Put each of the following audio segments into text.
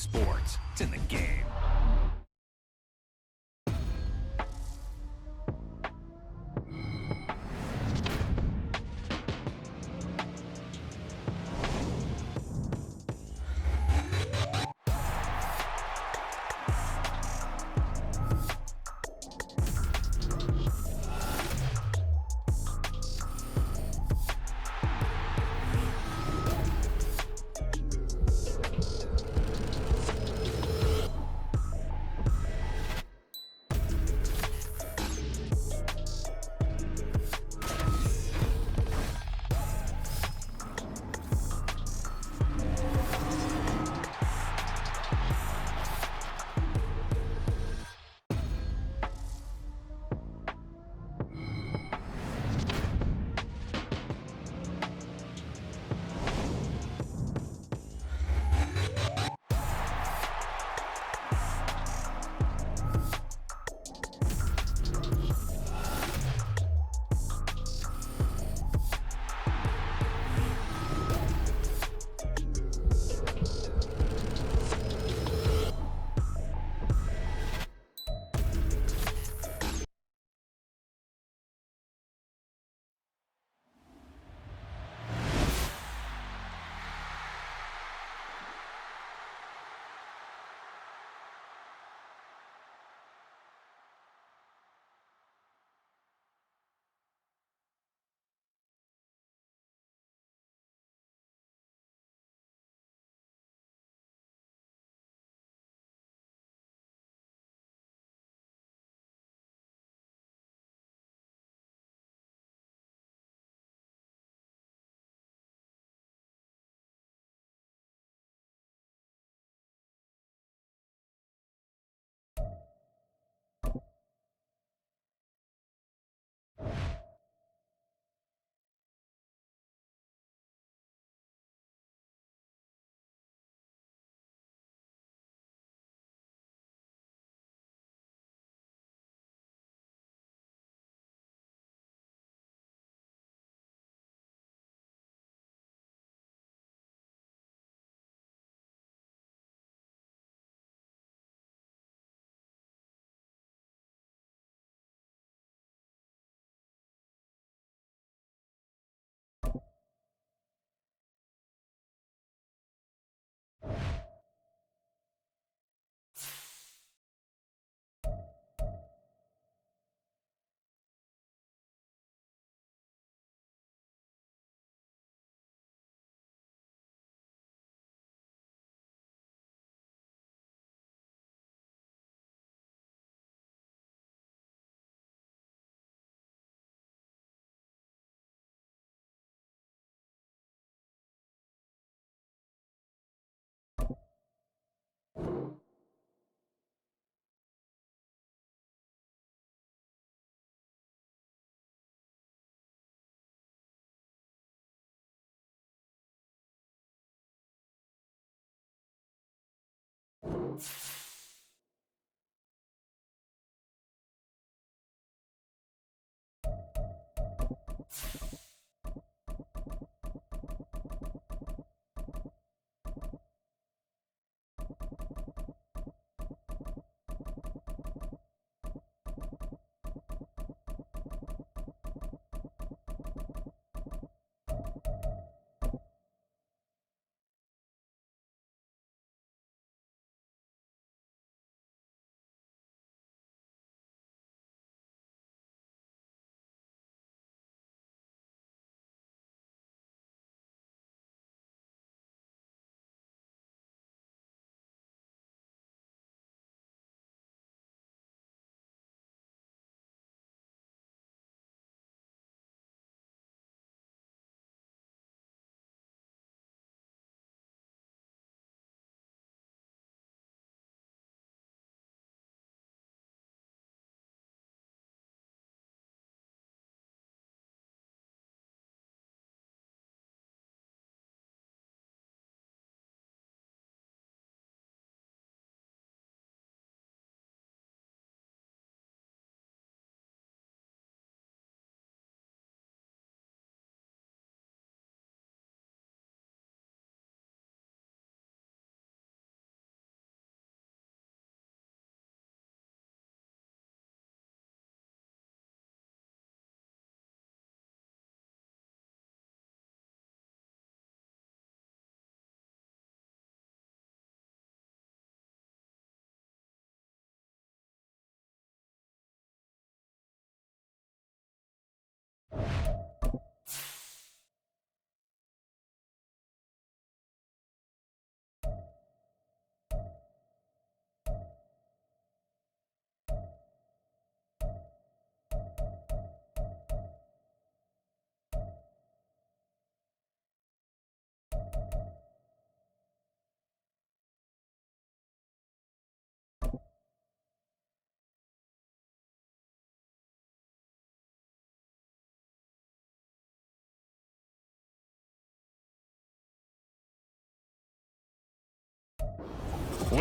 sports. It's in the game.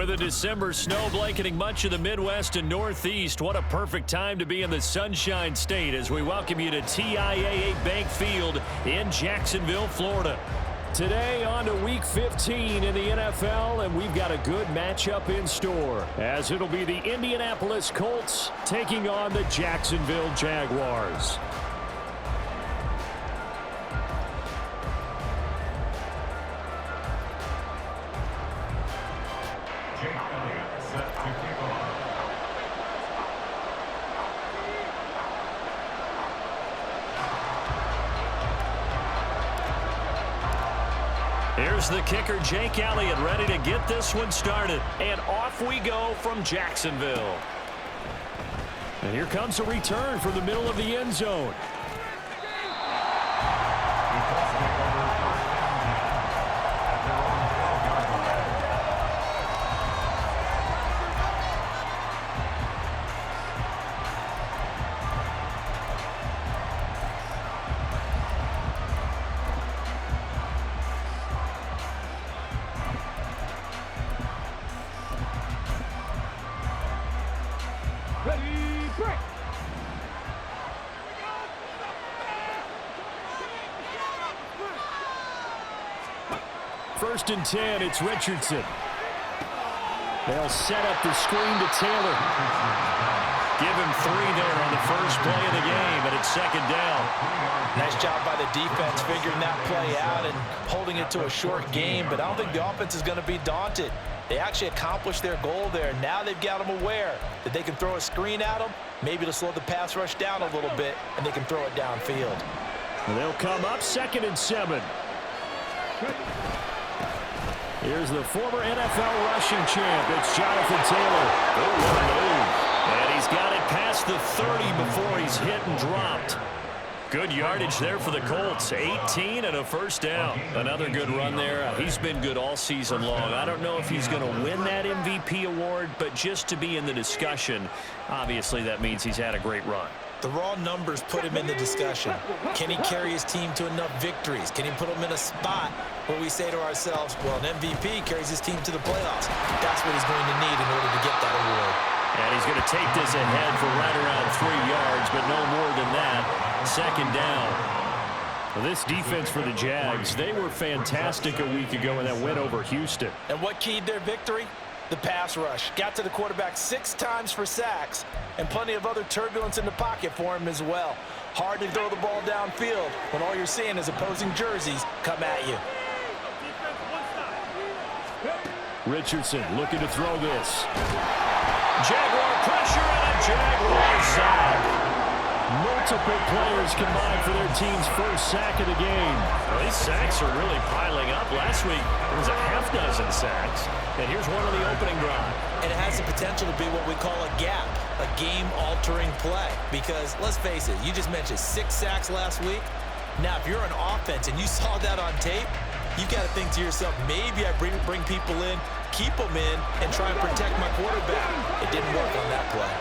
With a December snow blanketing much of the Midwest and Northeast, what a perfect time to be in the Sunshine State as we welcome you to TIAA Bank Field in Jacksonville, Florida. Today on to Week 15 in the NFL, and we've got a good matchup in store as it'll be the Indianapolis Colts taking on the Jacksonville Jaguars. Here's the kicker, Jake Elliott, ready to get this one started. And off we go from Jacksonville. And here comes a return from the middle of the end zone. First and 10, it's Richardson. They'll set up the screen to Taylor. Give him 3 there on the first play of the game, and it's second down. Nice job by the defense figuring that play out and holding it to a short game, but I don't think the offense is going to be daunted. They actually accomplished their goal there. Now they've got them aware that they can throw a screen at them, maybe to slow the pass rush down a little bit, and they can throw it downfield. And they'll come up second and 7. Here's the former NFL rushing champ. It's Jonathan Taylor. Oh, what a move. And he's got it past the 30 before he's hit and dropped. Good yardage there for the Colts. 18 and a first down. Another good run there. He's been good all season long. I don't know if he's going to win that MVP award, but just to be in the discussion, obviously that means he's had a great run. The raw numbers put him in the discussion. Can he carry his team to enough victories? Can he put them in a spot where we say to ourselves, well, an MVP carries his team to the playoffs. That's what he's going to need in order to get that award. And he's going to take this ahead for right around 3 yards, but no more than that. Second down. Well, this defense for the Jags, they were fantastic a week ago in that win over Houston. And what keyed their victory? The pass rush. Got to the quarterback 6 times for sacks, and plenty of other turbulence in the pocket for him as well. Hard to throw the ball downfield when all you're seeing is opposing jerseys come at you. Richardson looking to throw this. Jaguar pressure and a Jaguar sack. Multiple players combined for their team's first sack of the game. Well, these sacks are really piling up. Last week, there was a half-dozen sacks. And here's one on the opening drive. And it has the potential to be what we call a gap, a game-altering play. Because, let's face it, you just mentioned 6 sacks last week. Now, if you're an offense and you saw that on tape, you've got to think to yourself, maybe I bring people in, keep them in, and try and protect my quarterback. It didn't work on that play.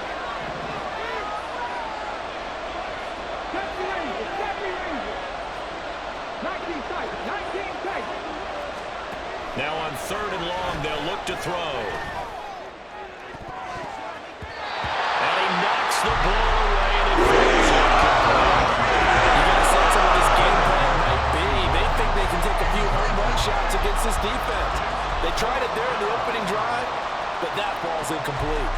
Now on 3rd and long, they'll look to throw. And he knocks the ball away, and it falls incomplete. You got to sense what this game plan might be. They think they can take a few home run shots against this defense. They tried it there in the opening drive, but that ball's incomplete.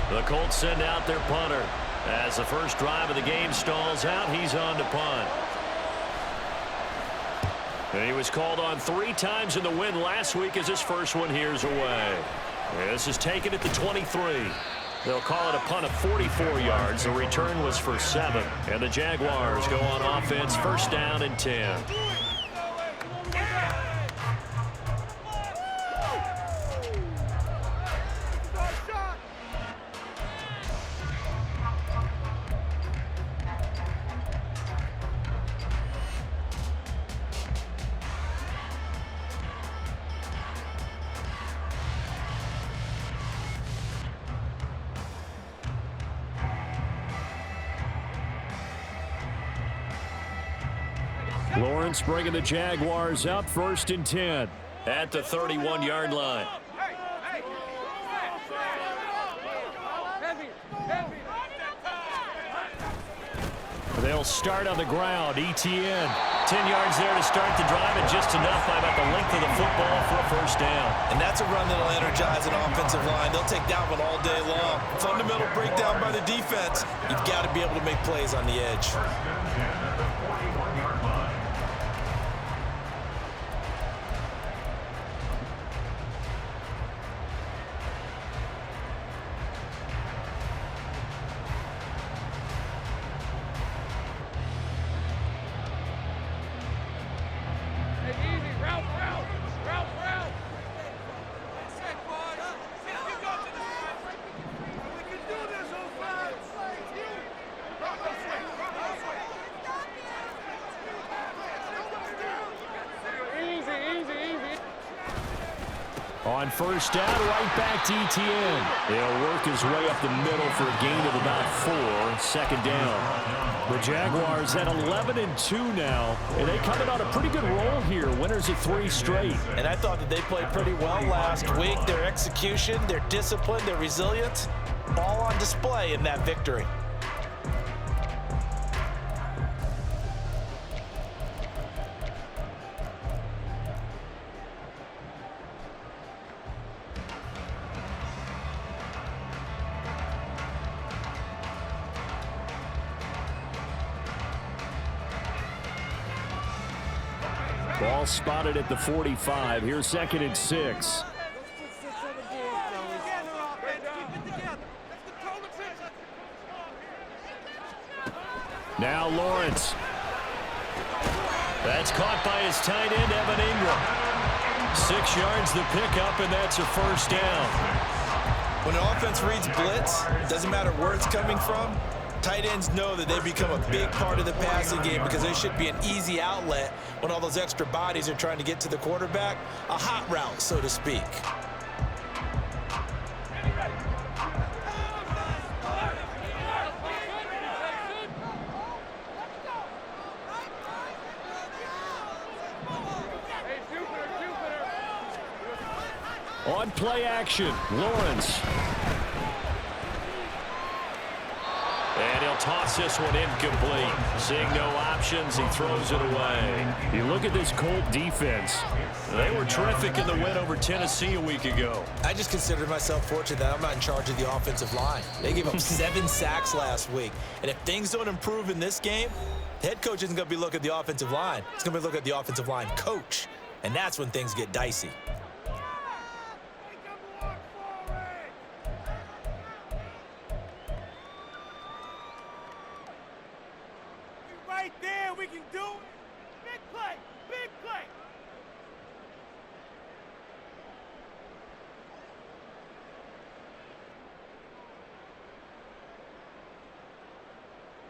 The Colts send out their punter. As the first drive of the game stalls out, he's on to punt. And he was called on 3 times in the win last week as his first one here's away. This is taken at the 23. They'll call it a punt of 44 yards. The return was for 7. And the Jaguars go on offense, first down and 10. Lawrence bringing the Jaguars up 1st and 10. At the 31-yard line. They'll start on the ground. ETN. 10 yards there to start the drive, and just enough by about the length of the football for a first down. And that's a run that'll energize an offensive line. They'll take that one all day long. Fundamental breakdown by the defense. You've got to be able to make plays on the edge. On first down, right back to ETN. He'll work his way up the middle for a gain of about 4. Second down. The Jaguars at 11-2 now, and they coming on a pretty good roll here. Winners of 3 straight. And I thought that they played pretty well last week. Their execution, their discipline, their resilience, all on display in that victory. Ball spotted at the 45. Here's 2nd and 6. Now Lawrence. That's caught by his tight end, Evan Ingram. 6 yards the pickup, and that's a first down. When an offense reads blitz, doesn't matter where it's coming from, tight ends know that they become a big part of the passing game because they should be an easy outlet when all those extra bodies are trying to get to the quarterback. A hot route, so to speak. On play action, Lawrence. And he'll toss this one incomplete. Seeing no options, he throws it away. You look at this Colt defense. They were terrific in the win over Tennessee a week ago. I just consider myself fortunate that I'm not in charge of the offensive line. They gave up 7 sacks last week. And if things don't improve in this game, the head coach isn't going to be looking at the offensive line. He's going to be looking at the offensive line coach. And that's when things get dicey. Right there, we can do it. Big play, big play.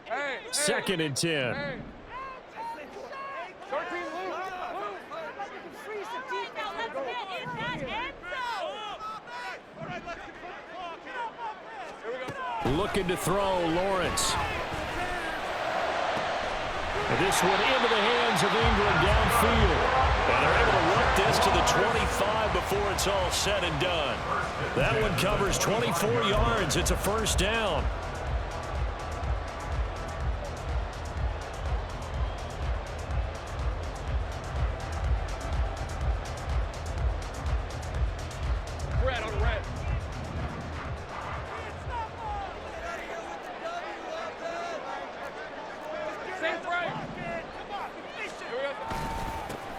Hey, 2nd and 10. Hey. Looking to throw, Lawrence. And this one into the hands of Ingram downfield. And they're able to work this to the 25 before it's all said and done. That one covers 24 yards. It's a first down. Red on the red.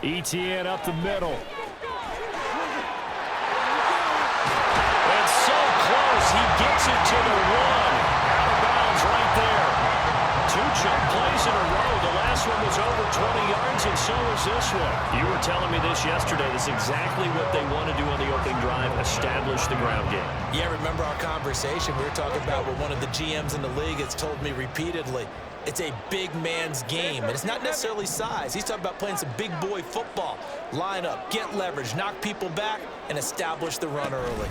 ETN up the middle. And so close, he gets it to the 1. Out of bounds right there. 2 jump plays in a row. The last one was over 20 yards, and so was this one. You were telling me this yesterday. This is exactly what they want to do on the opening drive, establish the ground game. Yeah, remember our conversation? We were talking about what one of the GMs in the league has told me repeatedly. It's a big man's game, and it's not necessarily size. He's talking about playing some big boy football. Line up, get leverage, knock people back, and establish the run early.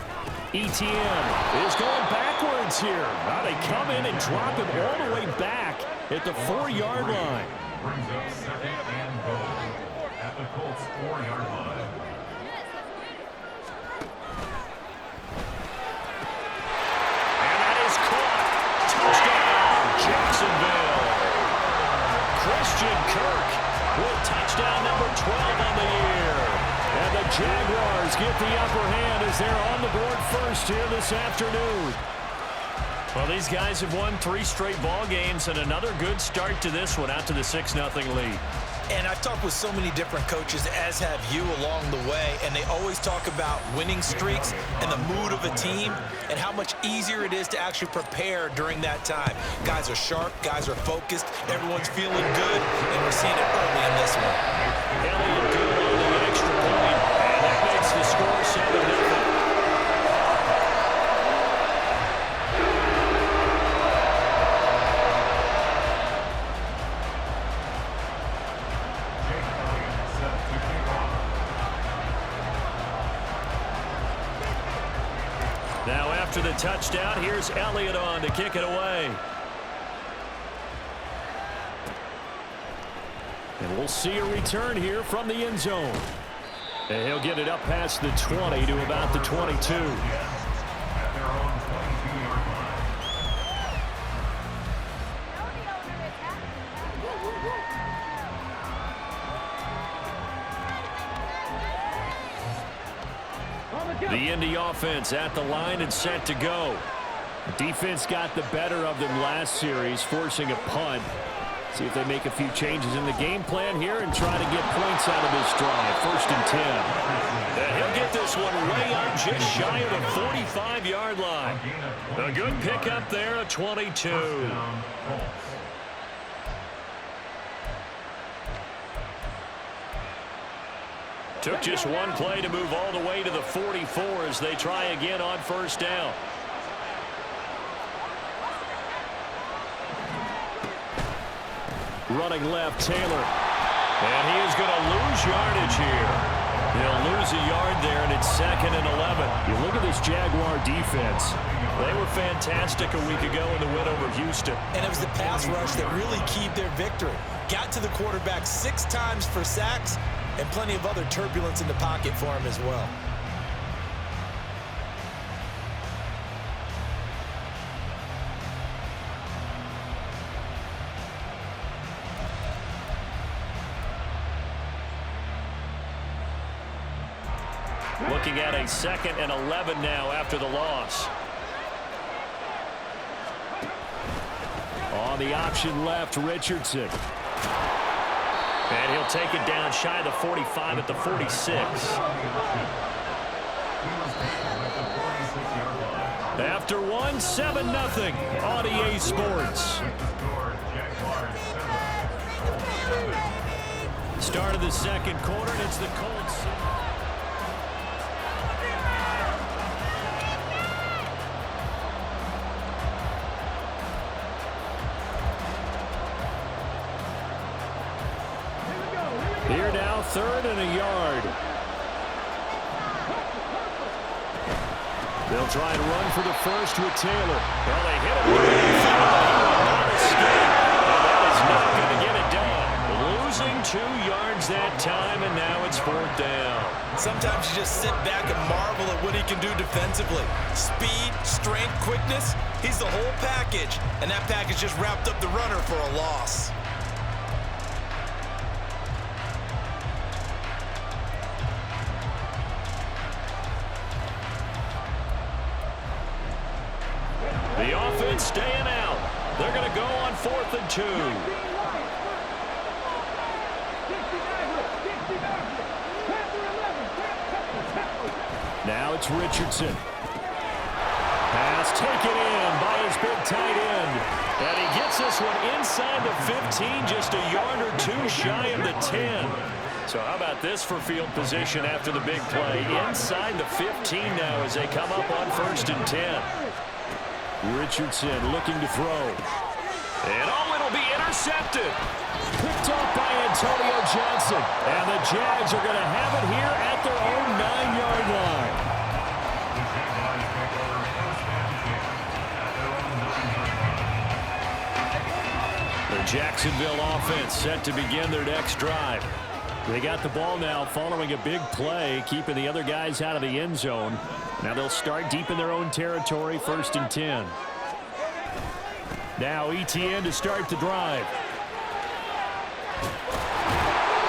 ETN is going backwards here. Now they come in and drop him all the way back at the 4-yard line. brings up second and goal at the Colts 4-yard line. And that is caught. Touchdown, Jacksonville. Christian Kirk with touchdown number 12 on the year. And the Jaguars get the upper hand as they're on the board first here this afternoon. Well, these guys have won 3 straight ball games and another good start to this one out to the 6-0 lead. And I've talked with so many different coaches, as have you along the way, and they always talk about winning streaks and the mood of a team and how much easier it is to actually prepare during that time. Guys are sharp, guys are focused, everyone's feeling good, and we're seeing it early in this one. Elliott good on the extra point, and that makes the score 7-0. Now after the touchdown, here's Elliott on to kick it away. And we'll see a return here from the end zone. And he'll get it up past the 20 to about the 22. At their own 22-yard line. The Indy offense at the line and set to go. The defense got the better of them last series, forcing a punt. See if they make a few changes in the game plan here and try to get points out of this drive. 1st and 10. And he'll get this one way up just shy of the 45-yard line. A good pickup there, a 22. Took just one play to move all the way to the 44 as they try again on 1st down. Running left, Taylor. And he is going to lose yardage here. He'll lose a yard there, and it's 2nd and 11. You look at this Jaguar defense. They were fantastic a week ago in the win over Houston. And it was the pass rush that really keyed their victory. Got to the quarterback 6 times for sacks, and plenty of other turbulence in the pocket for him as well. Looking at a 2nd and 11 now after the loss. On the option left, Richardson. And he'll take it down shy of the 45 at the 46. After one, 7-0 on EA Sports. Start of the 2nd quarter, and it's the Colts. Here now, 3rd and a yard. They'll try and run for the first with Taylor. Well, they hit him with the field, but he will not escape. And that is not going to get it done. Losing 2 yards that time, and now it's 4th down. Sometimes you just sit back and marvel at what he can do defensively. Speed, strength, quickness, he's the whole package. And that package just wrapped up the runner for a loss. The offense staying out. They're going to go on 4th and 2. Now it's Richardson. Pass taken in by his big tight end. And he gets this one inside the 15, just a yard or 2 shy of the 10. So how about this for field position after the big play? Inside the 15 now as they come up on 1st and 10. Richardson looking to throw. And it'll be intercepted. Picked off by Antonio Johnson. And the Jags are going to have it here at their own 9-yard line. The Jacksonville offense set to begin their next drive. They got the ball now following a big play, keeping the other guys out of the end zone. Now they'll start deep in their own territory, 1st and 10. Now ETN to start the drive.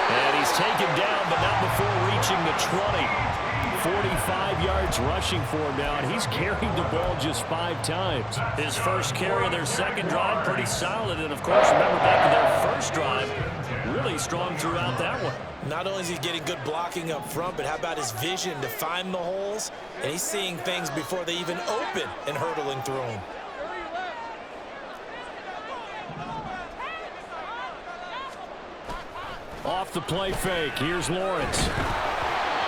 And he's taken down, but not before reaching the 20. 45 yards rushing for him now, and he's carried the ball just 5 times. His first carry of their second drive, pretty solid. And, of course, remember back to their first drive, really strong throughout that one. Not only is he getting good blocking up front, but how about his vision to find the holes? And he's seeing things before they even open and hurdling through them. Off the play fake, here's Lawrence.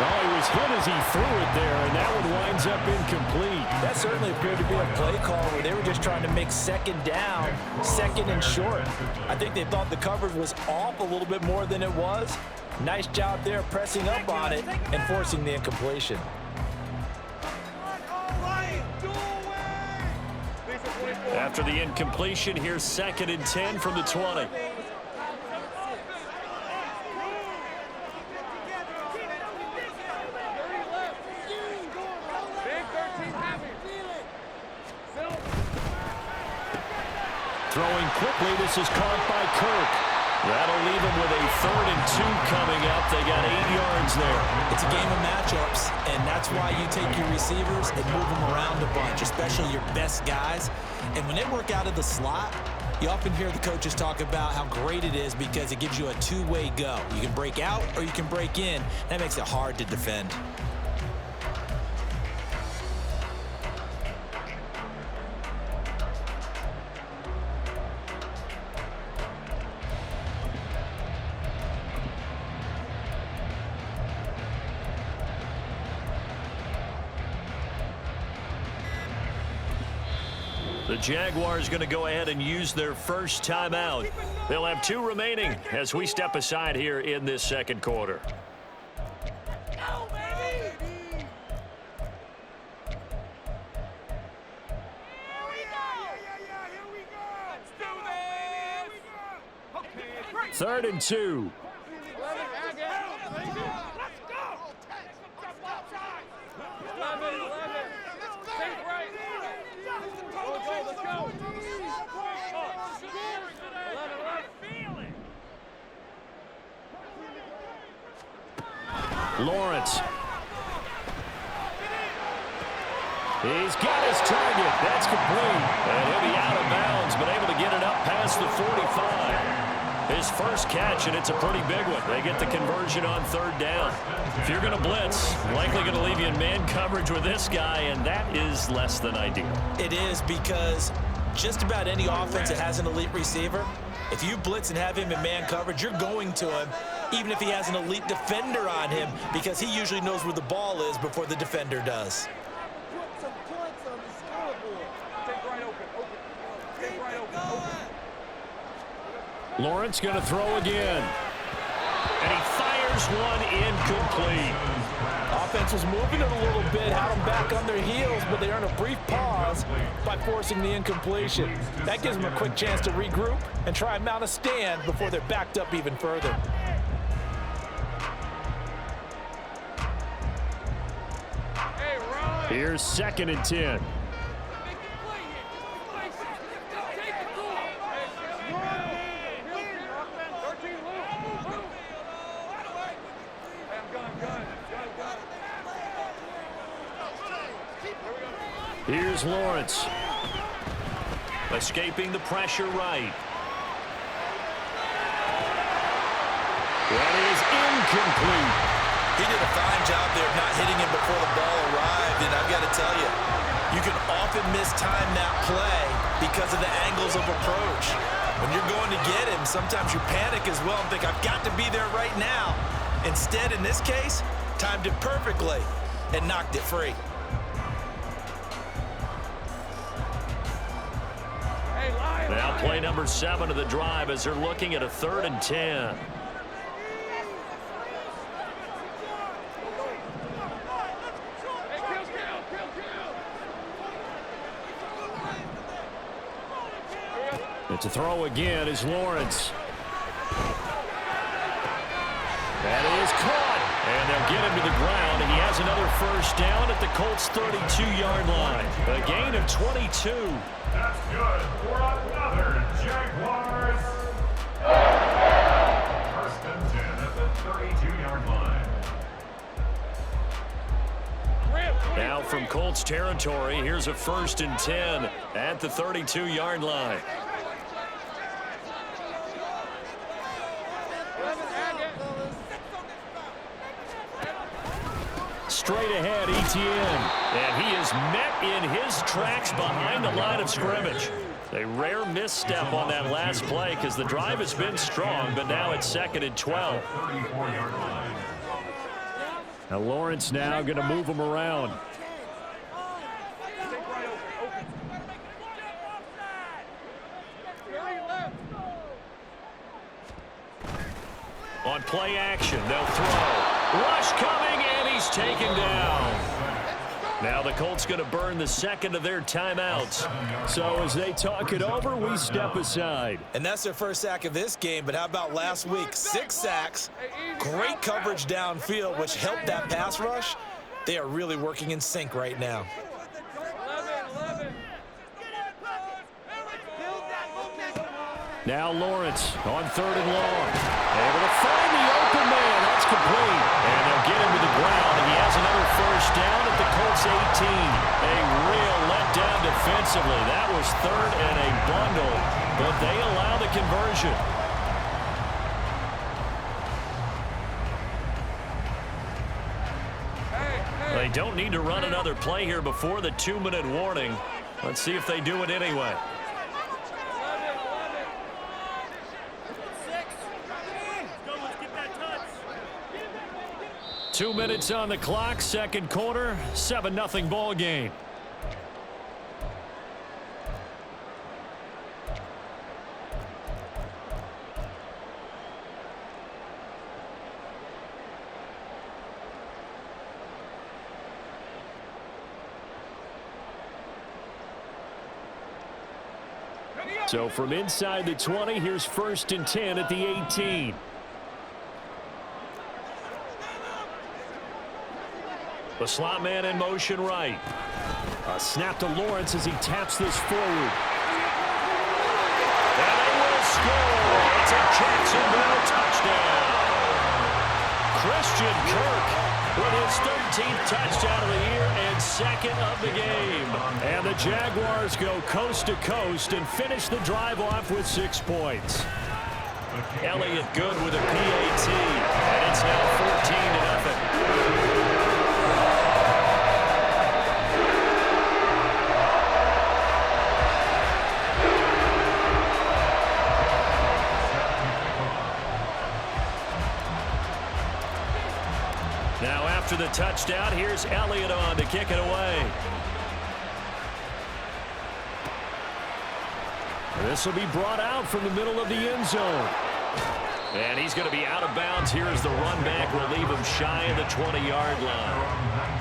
Oh, he was hit as he threw it there, and that one winds up incomplete. That certainly appeared to be a play call where they were just trying to make second down, second and short. I think they thought the coverage was off a little bit more than it was. Nice job there pressing up on it and forcing the incompletion. After the incompletion, here's 2nd and 10 from the 20. Throwing quickly, this is caught by Kirk. That'll leave them with a 3rd and 2 coming up. They got 8 yards there. It's a game of matchups, and that's why you take your receivers and move them around a bunch, especially your best guys. And when they work out of the slot, you often hear the coaches talk about how great it is because it gives you a two-way go. You can break out or you can break in. That makes it hard to defend. The Jaguars going to go ahead and use their first timeout. They'll have 2 remaining as we step aside here in this second quarter. Third and 2. Lawrence. He's got his target. That's complete. And he'll be out of bounds, but able to get it up past the 45. His first catch, and it's a pretty big one. They get the conversion on 3rd down. If you're going to blitz, likely going to leave you in man coverage with this guy, and that is less than ideal. It is because just about any offense that has an elite receiver, if you blitz and have him in man coverage, you're going to him, even if he has an elite defender on him, because he usually knows where the ball is before the defender does. Lawrence going to throw again. And he fires one incomplete. Offense was moving it a little bit, had them back on their heels, but they earned a brief pause by forcing the incompletion. That gives them a quick chance to regroup and try and mount a stand before they're backed up even further. Here's 2nd and 10. Here's Lawrence. Escaping the pressure right. That is incomplete. He did a fine job there of not hitting him before the ball arrived, and I've got to tell you, you can often mistime that play because of the angles of approach. When you're going to get him, sometimes you panic as well and think, I've got to be there right now. Instead, in this case, timed it perfectly and knocked it free. Now play number 7 of the drive as they're looking at a 3rd and 10. And to throw again is Lawrence. That is caught. And they'll get him to the ground. He has another first down at the Colts' 32-yard line. A gain of 22. That's good for another Jaguars. First and 10 at the 32-yard line. Now from Colts territory, here's a first and 10 at the 32-yard line. Straight ahead, Etienne. And he is met in his tracks behind the line of scrimmage. A rare misstep on that last play because the drive has been strong, but now it's 2nd and 12. 34-yard line. Now Lawrence now going to move him around. On play action, they'll throw. Rush coming, and he's taken down. Now the Colts going to burn the second of their timeouts. So as they talk it over, we step aside. And that's their first sack of this game, but how about last week? 6 sacks, great coverage downfield, which helped that pass rush. They are really working in sync right now. Now Lawrence on 3rd and long. Able to find the open man. That's complete. And they'll get him to the ground. And he has another first down at the Colts 18. A real letdown defensively. That was 3rd and a bundle. But they allow the conversion. They don't need to run another play here before the 2-minute warning. Let's see if they do it anyway. 2 minutes on the clock, second quarter, 7-0 ball game. So from inside the 20, here's 1st and 10 at the 18. The slot man in motion right. A snap to Lawrence as he taps this forward. And they will score. It's a Jacksonville touchdown. Christian Kirk with his 13th touchdown of the year and 2nd of the game. And the Jaguars go coast to coast and finish the drive off with 6 points. Elliott good with a PAT. And it's now 14-0. Now after the touchdown, here's Elliott on to kick it away. This will be brought out from the middle of the end zone. And he's going to be out of bounds here as the run back will leave him shy of the 20-yard line.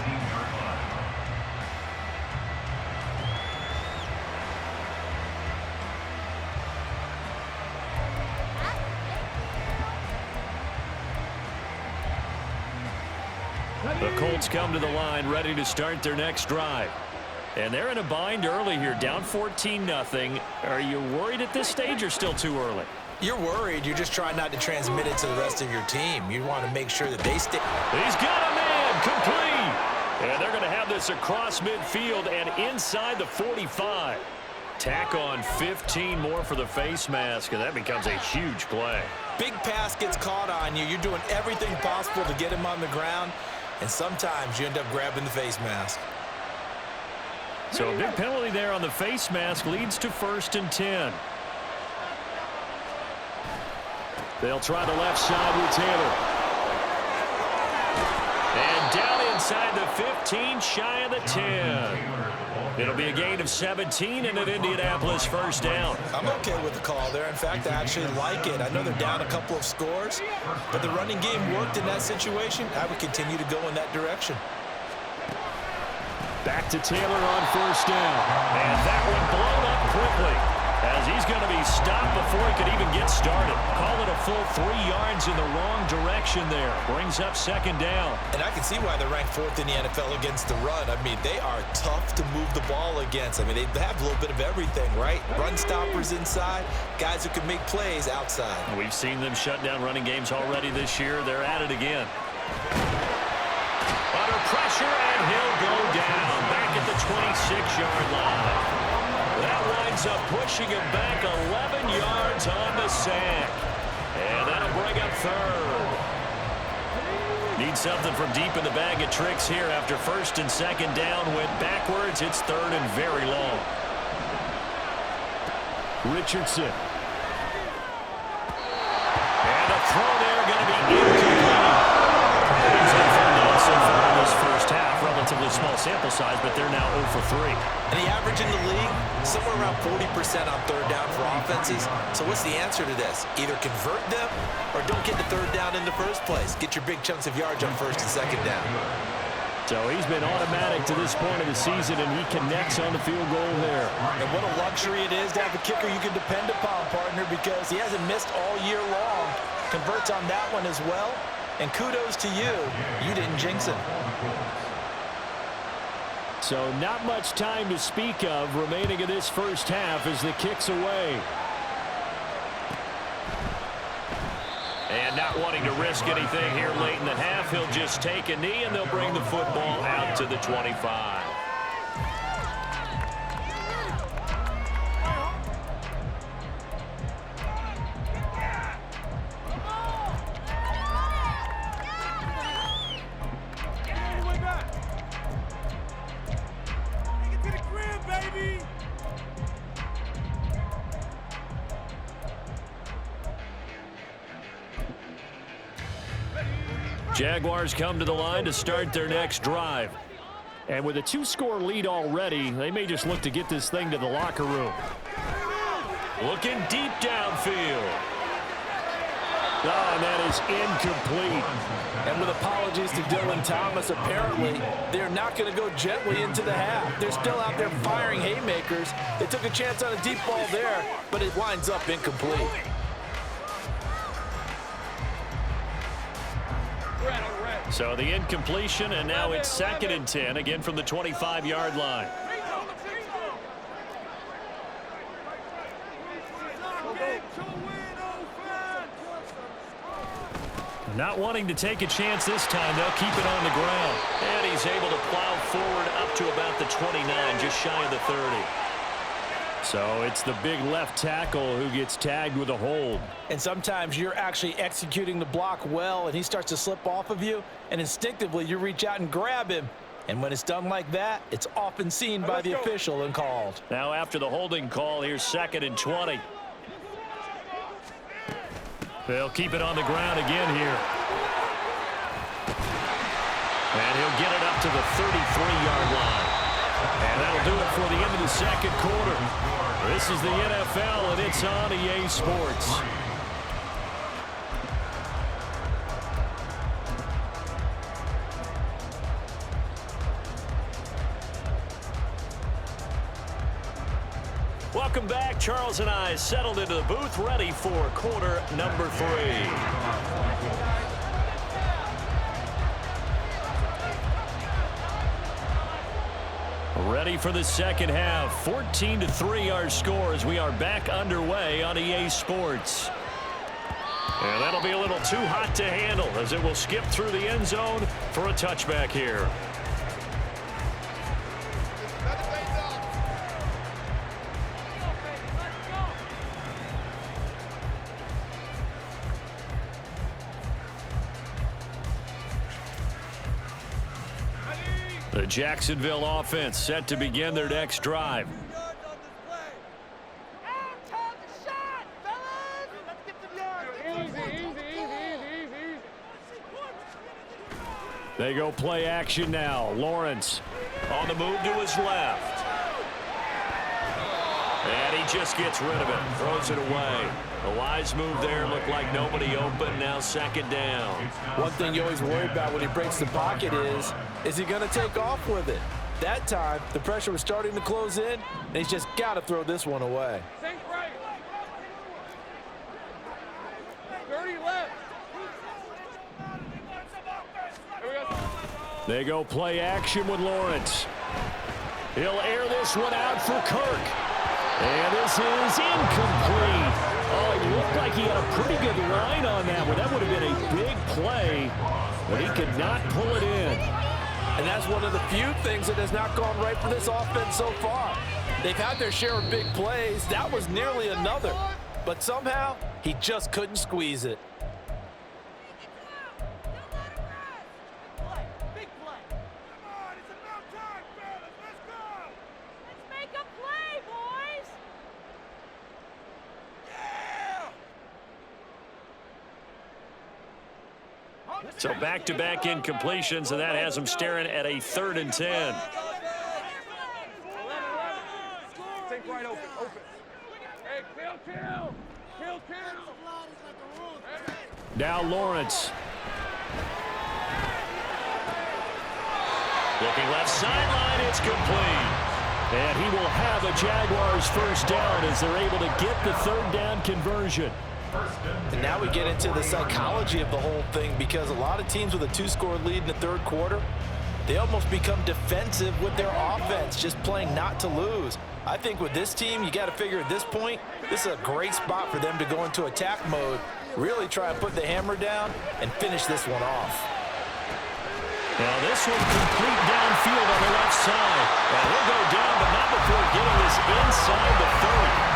The Colts come to the line ready to start their next drive. And they're in a bind early here, down 14-0. Are you worried at this stage or still too early? You're worried. You're just trying not to transmit it to the rest of your team. You want to make sure that they stay. He's got a man complete. And they're going to have this across midfield and inside the 45. Tack on 15 more for the face mask, and that becomes a huge play. Big pass gets caught on you. You're doing everything possible to get him on the ground, and sometimes you end up grabbing the face mask. So a big penalty there on the face mask leads to 1st and 10. They'll try the left side with Taylor. And down inside the 15, shy of the 10. It'll be a gain of 17 and an Indianapolis first down. I'm okay with the call there. In fact, I actually like it. I know they're down a couple of scores, but the running game worked in that situation. I would continue to go in that direction. Back to Taylor on 1st down. And that one blown up quickly. as he's going to be stopped before he could even get started. Call it a full 3 yards in the wrong direction there. Brings up second down. And I can see why they're ranked 4th in the NFL against the run. I mean, they are tough to move the ball against. I mean, they have a little bit of everything, right? Run stoppers inside, guys who can make plays outside. We've seen them shut down running games already this year. They're at it again. Under pressure, and he'll go down back at the 26-yard line. That winds up pushing him back 11 yards on the sack. And that'll bring up third. Need something from deep in the bag of tricks here after first and second down went backwards. It's third and very long. Richardson. And the throw there going to be incomplete. He's on third down so far in this first half. Relatively small sample size, but they're now 0 for 3. And the average in the league, somewhere around 40% on third down for offenses. So what's the answer to this? Either convert them or don't get the third down in the first place. Get your big chunks of yards on first and second down. So he's been automatic to this point of the season, and he connects on the field goal there. And what a luxury it is to have a kicker you can depend upon, partner, because he hasn't missed all year long. Converts on that one as well. And kudos to you. You didn't jinx him. So not much time to speak of remaining in this first half as the kick's away. And not wanting to risk anything here late in the half, he'll just take a knee and they'll bring the football out to the 25. Jaguars come to the line to start their next drive. And with a 2-score lead already, they may just look to get this thing to the locker room. Looking deep downfield. Oh, and that is incomplete. And with apologies to Dylan Thomas, apparently they're not going to go gently into the half. They're still out there firing haymakers. They took a chance on a deep ball there, but it winds up incomplete. So the incompletion, and now it's 2nd and 10, again from the 25-yard line. Not wanting to take a chance this time, they'll keep it on the ground. And he's able to plow forward up to about the 29, just shy of the 30. So it's the big left tackle who gets tagged with a hold. And sometimes you're actually executing the block well, and he starts to slip off of you, and instinctively you reach out and grab him. And when it's done like that, it's often seen by the official and called. Now after the holding call, here's 2nd and 20. They'll keep it on the ground again here. And he'll get it up to the 33-yard line. And that'll do it for the end of the second quarter. This is the NFL, and it's on EA Sports. Welcome back. Charles and I settled into the booth, ready for quarter number 3. Ready for the second half. 14-3 our score as we are back underway on EA Sports. And that'll be a little too hot to handle as it will skip through the end zone for a touchback here. The Jacksonville offense set to begin their next drive. They go play action now. Lawrence on the move to his left. And he just gets rid of it. Throws it away. A wise move there. Looked like nobody open. Now 2nd down. One thing you always worry about when he breaks the pocket is he going to take off with it? That time, the pressure was starting to close in, and he's just got to throw this one away. They go play action with Lawrence. He'll air this one out for Kirk. And this is incomplete. Oh, it looked like he had a pretty good line on that one. That would have been a big play, but he could not pull it in. And that's one of the few things that has not gone right for this offense so far. They've had their share of big plays. That was nearly another. But somehow, he just couldn't squeeze it. So back-to-back incompletions, and that has them staring at a 3rd and 10. Right open. Hey, kill. Now Lawrence. Looking left sideline, it's complete. And he will have a Jaguars first down as they're able to get the 3rd down conversion. And now we get into the psychology of the whole thing, because a lot of teams with a 2-score lead in the 3rd quarter, they almost become defensive with their offense, just playing not to lose. I think with this team, you got to figure at this point, this is a great spot for them to go into attack mode, really try and put the hammer down and finish this one off. Now this one complete downfield on the left side. And he'll go down, but not before getting this inside the 30.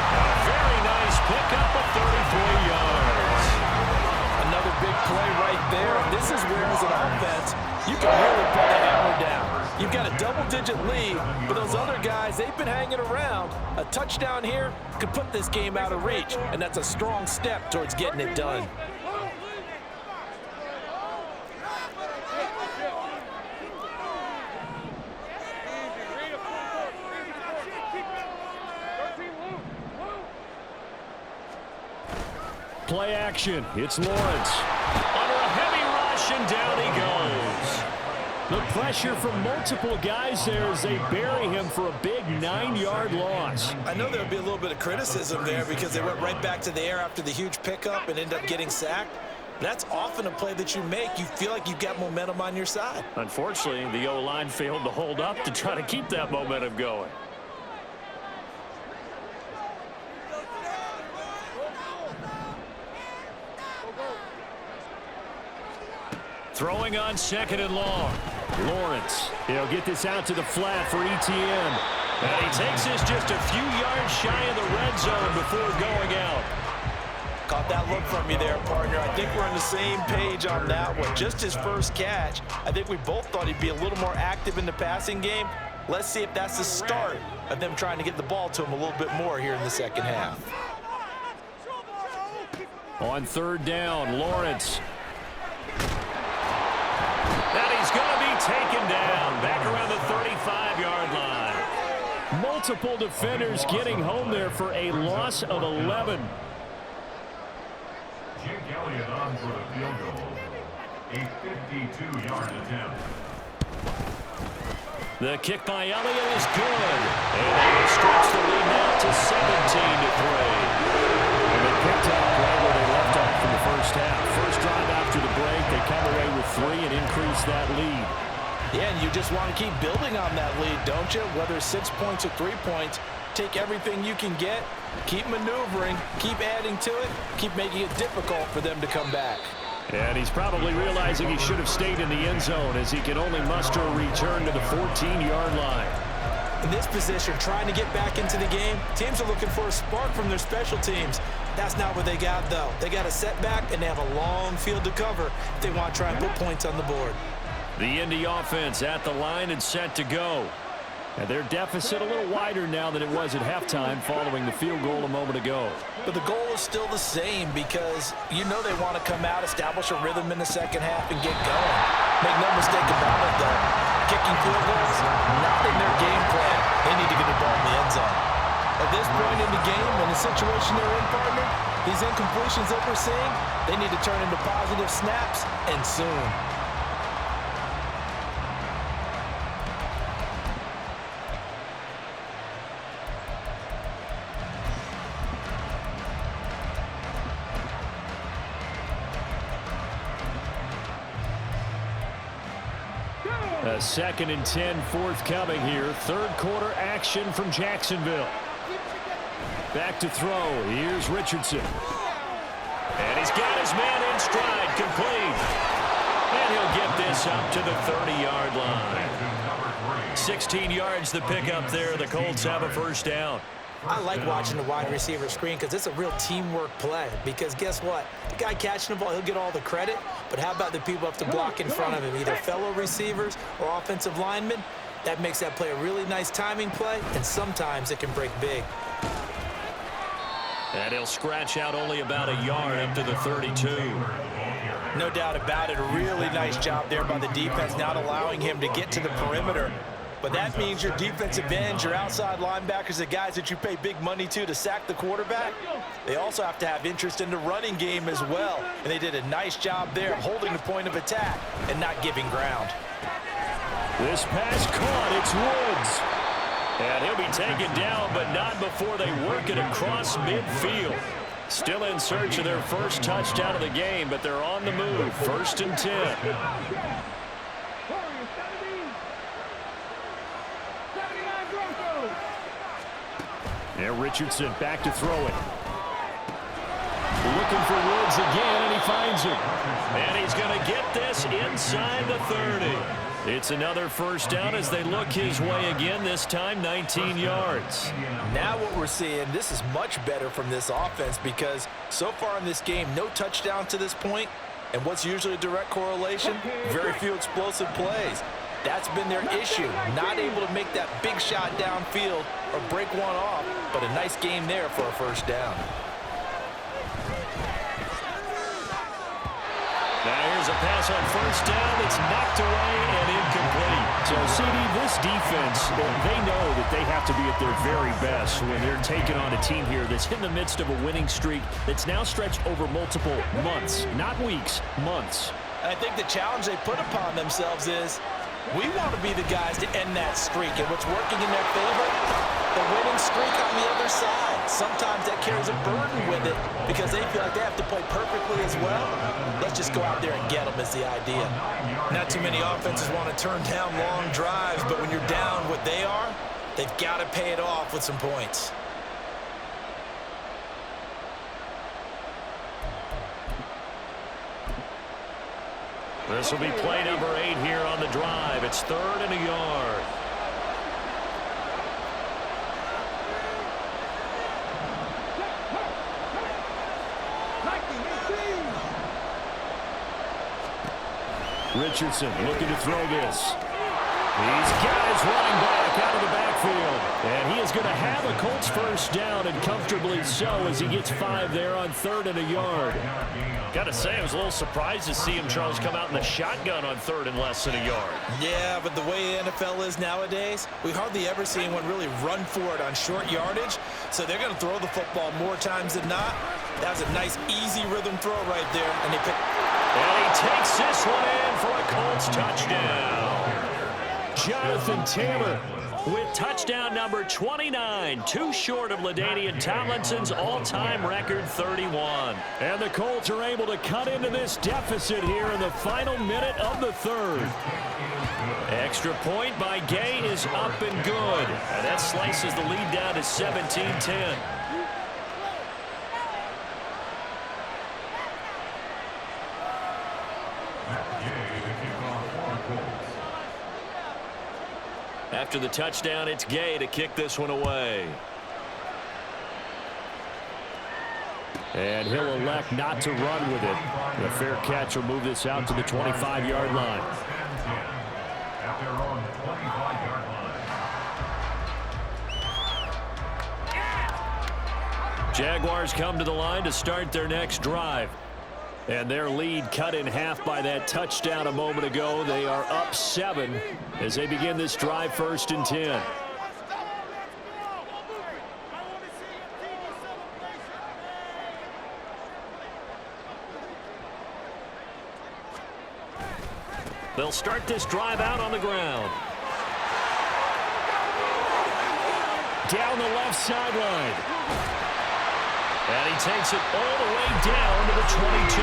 A very nice pickup of 33 yards. Another big play right there. And this is where, as an offense, you can really put the hammer down. You've got a double-digit lead, but those other guys, they've been hanging around. A touchdown here could put this game out of reach, and that's a strong step towards getting it done. Play action. It's Lawrence. Under a heavy rush, and down he goes. The pressure from multiple guys there as they bury him for a big 9-yard loss. I know there would be a little bit of criticism there because they went right back to the air after the huge pickup and ended up getting sacked. That's often a play that you make. You feel like you've got momentum on your side. Unfortunately, the O-line failed to hold up to try to keep that momentum going. Throwing on 2nd and long. Lawrence. He'll get this out to the flat for ETN. And he takes this just a few yards shy of the red zone before going out. Caught that look from you there, partner. I think we're on the same page on that one. Just his first catch. I think we both thought he'd be a little more active in the passing game. Let's see if that's the start of them trying to get the ball to him a little bit more here in the second half. On 3rd down, Lawrence. And he's going to be taken down back around the 35-yard line. Multiple defenders getting home there for a loss of 11. Jake Elliott on for the field goal. A 52-yard attempt. The kick by Elliott is good. And they will stretch the lead now to 17-3. And they picked up right where they left off in the first half. First drive after the break, they come away with 3 and increase that lead. Yeah, and you just want to keep building on that lead, don't you? Whether it's 6 points or 3 points, take everything you can get, keep maneuvering, keep adding to it, keep making it difficult for them to come back. And he's probably realizing he should have stayed in the end zone as he can only muster a return to the 14-yard line. In this position, trying to get back into the game, teams are looking for a spark from their special teams. That's not what they got, though. They got a setback, and they have a long field to cover if they want to try and put points on the board. The Indy offense at the line and set to go. And their deficit a little wider now than it was at halftime following the field goal a moment ago. But the goal is still the same because you know they want to come out, establish a rhythm in the second half, and get going. Make no mistake about it, though. Kicking field goals, not in their game plan. They need to get the ball in the end zone. At this point in the game, in the situation they're in, partner, these incompletions that we're seeing, they need to turn into positive snaps, and soon. A 2nd and 10 forthcoming here. Third quarter action from Jacksonville. Back to throw. Here's Richardson. And he's got his man in stride, complete. And he'll get this up to the 30-yard line. 16 yards the pickup there. The Colts have a first down. I like watching the wide receiver screen because it's a real teamwork play. Because guess what? The guy catching the ball, he'll get all the credit. But how about the people up to block in front of him, either fellow receivers or offensive linemen? That makes that play a really nice timing play, and sometimes it can break big. And he'll scratch out only about a yard up to the 32. No doubt about it. A really nice job there by the defense, not allowing him to get to the perimeter. But that means your defensive ends, your outside linebackers, the guys that you pay big money to sack the quarterback, they also have to have interest in the running game as well. And they did a nice job there holding the point of attack and not giving ground. This pass caught. It's Woods. And he'll be taken down, but not before they work it across midfield. Still in search of their first touchdown of the game, but they're on the move. 1st and 10. And Richardson back to throw it. Looking for Woods again, and he finds it. And he's going to get this inside the 30. It's another first down as they look his way again, this time 19 yards. Now what we're seeing, this is much better from this offense because so far in this game, no touchdown to this point. And what's usually a direct correlation? Very few explosive plays. That's been their issue, not able to make that big shot downfield or break one off, but a nice game there for a first down. Now here's a pass on first down that's knocked away and incomplete. So, CD, this defense, they know that they have to be at their very best when they're taking on a team here that's in the midst of a winning streak that's now stretched over multiple months, not weeks, months. And I think the challenge they put upon themselves is we want to be the guys to end that streak. And what's working in their favor? The winning streak on the other side. Sometimes that carries a burden with it because they feel like they have to play perfectly as well. Let's just go out there and get them is the idea. Not too many offenses want to turn down long drives, but when you're down what they are, they've got to pay it off with some points. This will be play number 8 here on the drive. It's 3rd and a yard. Richardson looking to throw this. He's got his running back out of the backfield. And he is going to have a Colts first down, and comfortably so as he gets 5 there on 3rd and a yard. Got to say, I was a little surprised to see him, Charles, come out in the shotgun on 3rd and less than a yard. Yeah, but the way the NFL is nowadays, we hardly ever see anyone really run for it on short yardage. So they're going to throw the football more times than not. That was a nice, easy rhythm throw right there. And he takes this one in for a Colts touchdown. Jonathan Taylor with touchdown number 29, too short of LaDainian Tomlinson's all-time record 31. And the Colts are able to cut into this deficit here in the final minute of the 3rd. Extra point by Gay is up and good. And that slices the lead down to 17-10. After the touchdown, it's Gay to kick this one away. And he'll elect not to run with it. The fair catch will move this out to the 25-yard line. Jaguars come to the line to start their next drive. And their lead cut in half by that touchdown a moment ago. They are up 7 as they begin this drive, 1st and 10. They'll start this drive out on the ground. Down the left sideline. And he takes it all the way down to the 22.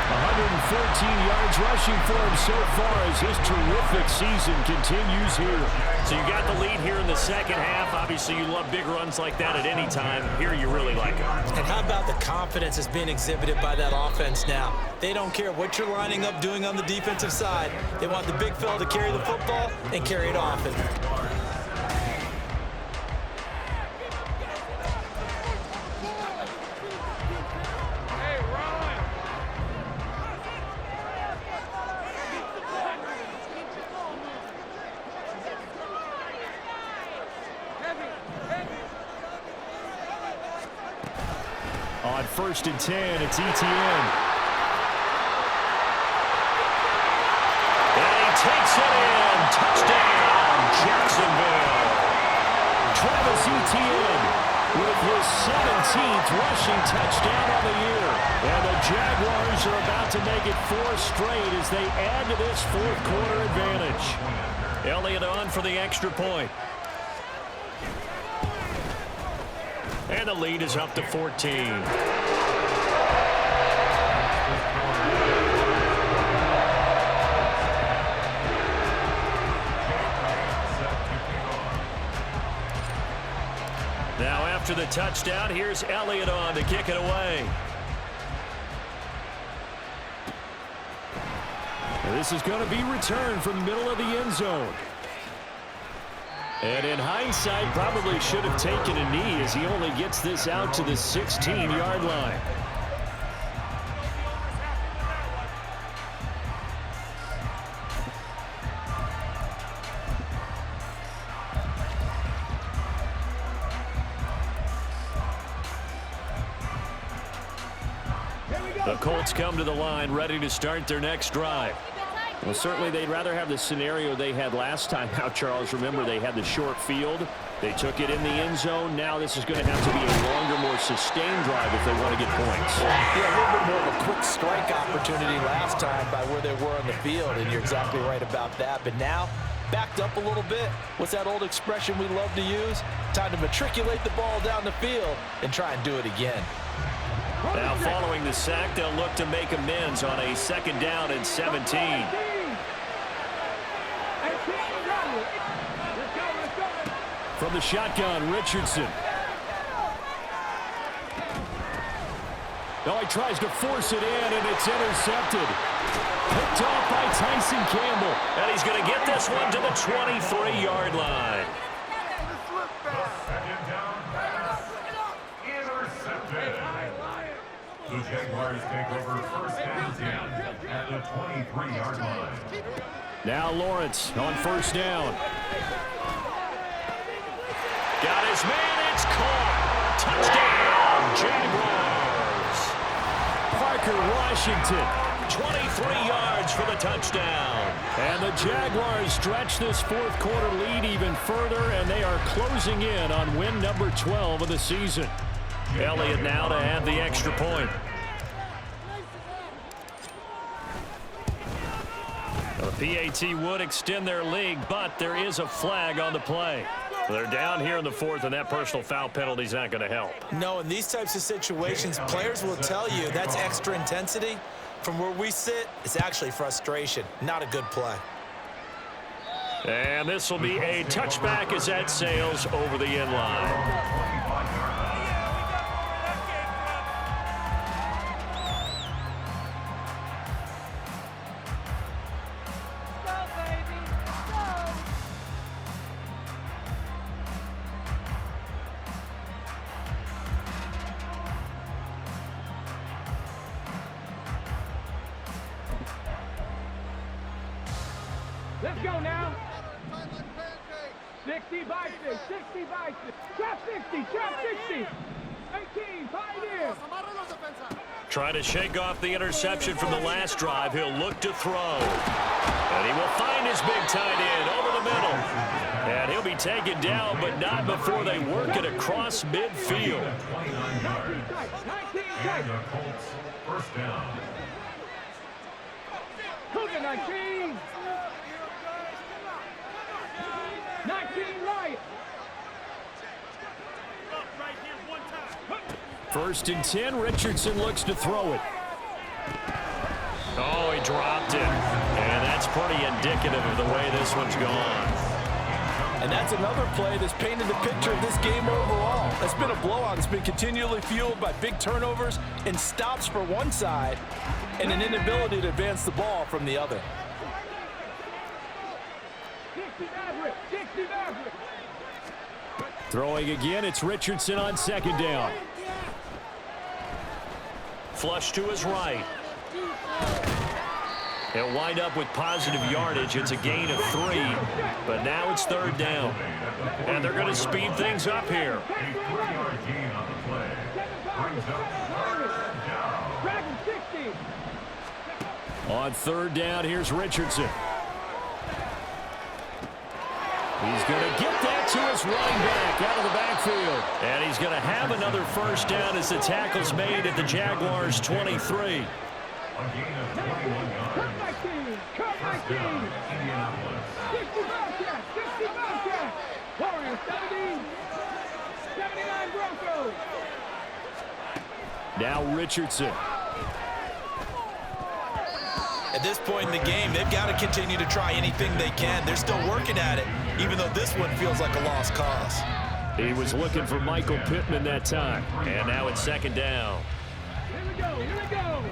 114 yards rushing for him so far as his terrific season continues here. So you got the lead here in the second half. Obviously, you love big runs like that at any time. Here you really like it. And how about the confidence that's being exhibited by that offense now? They don't care what you're lining up doing on the defensive side. They want the big fella to carry the football and carry it often. On 1st and 10, it's Etienne. And he takes it in. Touchdown, Jacksonville. Travis Etienne with his 17th rushing touchdown on the year. And the Jaguars are about to make it 4 straight as they add to this fourth quarter advantage. Elliott on for the extra point. And the lead is up to 14. Now after the touchdown, here's Elliott on to kick it away. And this is going to be returned from the middle of the end zone. And in hindsight, probably should have taken a knee as he only gets this out to the 16-yard line. The Colts come to the line, ready to start their next drive. Well, certainly they'd rather have the scenario they had last time out, Charles. Remember, they had the short field. They took it in the end zone. Now this is going to have to be a longer, more sustained drive if they want to get points. Yeah, a little bit more of a quick strike opportunity last time by where they were on the field, and you're exactly right about that. But now, backed up a little bit. What's that old expression we love to use? Time to matriculate the ball down the field and try and do it again. Now following the sack, they'll look to make amends on a 2nd down and 17. From the shotgun, Richardson. Oh, he tries to force it in, and it's intercepted. Picked off by Tyson Campbell. And he's going to get this one to the 23-yard line. The Jaguars take over 1st and 10 at the 23-yard line. Now Lawrence on 1st down. Got his man, it's caught. Touchdown, Jaguars. Parker Washington. 23 yards for the touchdown. And the Jaguars stretch this fourth quarter lead even further, and they are closing in on win number 12 of the season. Elliott now to add the extra point. The PAT would extend their lead, but there is a flag on the play. They're down here in the 4th, and that personal foul penalty is not going to help. No, in these types of situations, players will tell you that's extra intensity. From where we sit, it's actually frustration. Not a good play. And this will be a touchback as that sails over the end line. Let's go now. 60 by 6, 60 by 6. Trap 60, trap 60. 18, pioneer. Trying to shake off the interception from the last drive. He'll look to throw. And he will find his big tight end over the middle. And he'll be taken down, but not before they work it across midfield. 19 tight. And the Colts 1st down. Cougar 19. 19 right. 1st and 10, Richardson looks to throw it. he dropped it. And that's pretty indicative of the way this one's gone. And that's another play that's painted the picture of this game overall. It's been a blowout. It's been continually fueled by big turnovers and stops for one side and an inability to advance the ball from the other. Throwing again, it's Richardson on second down. Flush to his right. He'll wind up with positive yardage. It's a gain of 3, but now it's third down. And they're going to speed things up here. A 3-yard gain on the play. Brings up third down. On third down, here's Richardson. He's going to get that to his running back out of the backfield. And he's going to have another first down as the tackle's made at the Jaguars' 23. A gain of 21 yards. First down, Indianapolis. 65 catch. Warriors 70. 79 Broncos. Now Richardson. At this point in the game, they've got to continue to try anything they can. They're still working at it, even though this one feels like a lost cause. He was looking for Michael Pittman that time. And now it's second down. Here we go.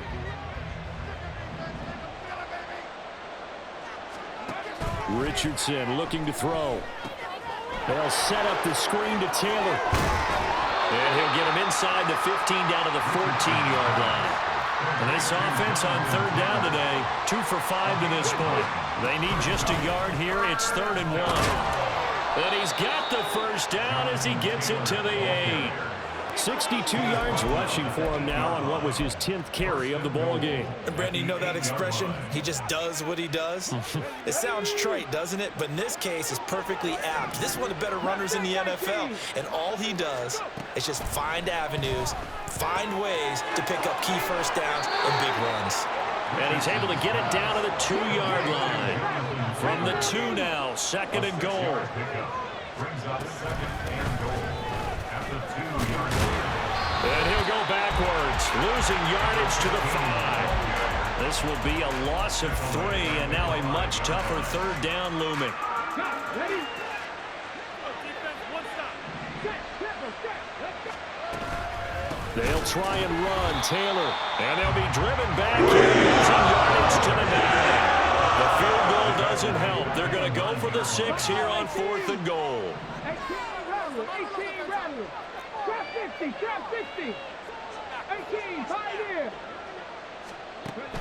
Richardson looking to throw. They'll set up the screen to Taylor. And he'll get him inside the 15 down to the 14-yard line. And this offense on third down today, 2 for 5 to this point. They need just a yard here. It's 3rd and 1. And he's got the first down as he gets it to the 8. 62 yards rushing for him now on what was his 10th carry of the ball game. And Brandon, you know that expression? He just does what he does. It sounds trite, doesn't it? But in this case, it's perfectly apt. This is one of the better runners in the NFL. And all he does is just find avenues, find ways to pick up key first downs and big runs. And he's able to get it down to the 2-yard line. From the 2 now, 2nd and goal. Brings up 2nd and goal. At the 2-yard line. And he'll go backwards, losing yardage to the 5. This will be a loss of 3, and now a much tougher third down looming. Ready? They'll try and run. Taylor. And they'll be driven back here, losing yardage to the 9. The field goal doesn't help. They're going to go for the 6 here on 4th and goal. 18 Rattler. Trap 60. 18, 5 here.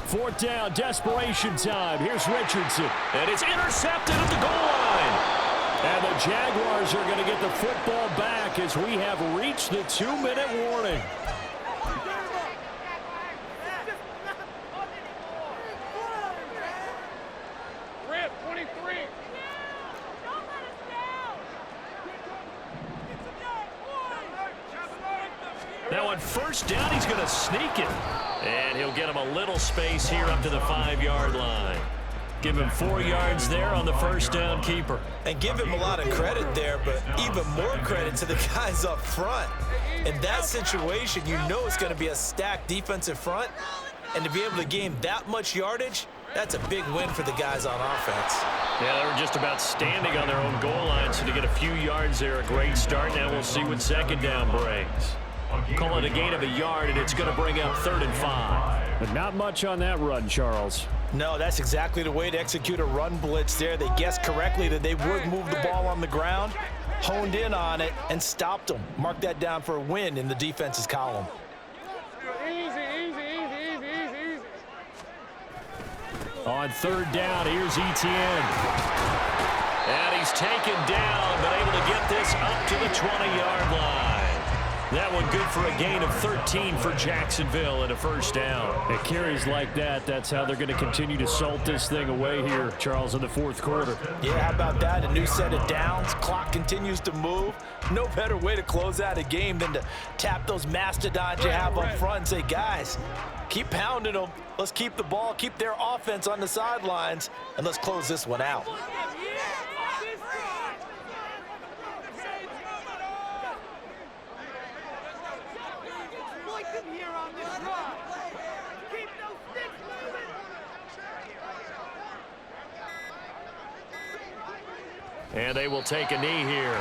4th down, desperation time. Here's Richardson. And it's intercepted at the goal line. And the Jaguars are going to get the football back as we have reached the 2-minute warning. Rip, 23. Now on first down, he's going to sneak it. And he'll get him a little space here up to the 5-yard line. Give him 4 yards there on the first down keeper. And give him a lot of credit there, but even more credit to the guys up front. In that situation, you know it's going to be a stacked defensive front. And to be able to gain that much yardage, that's a big win for the guys on offense. Yeah, they were just about standing on their own goal line, so to get a few yards there, a great start. Now we'll see what second down brings. Call it a gain of a yard, and it's going to bring up 3rd and 5. But not much on that run, Charles. No, that's exactly the way to execute a run blitz there. They guessed correctly that they would move the ball on the ground, honed in on it, and stopped them. Mark that down for a win in the defense's column. Easy. On 3rd down, here's Etienne. And he's taken down, but able to get this up to the 20-yard line. That one good for a gain of 13 for Jacksonville and a first down. It carries like that. That's how they're going to continue to salt this thing away here, Charles, in the 4th quarter. Yeah, how about that? A new set of downs. Clock continues to move. No better way to close out a game than to tap those mastodons you have up front and say, guys, keep pounding them. Let's keep the ball, keep their offense on the sidelines, and let's close this one out. And they will take a knee here.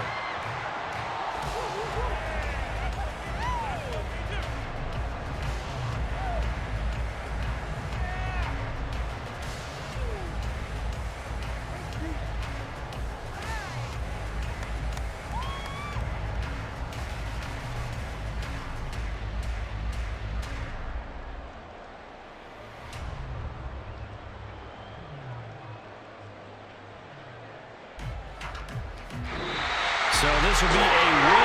So this will be a win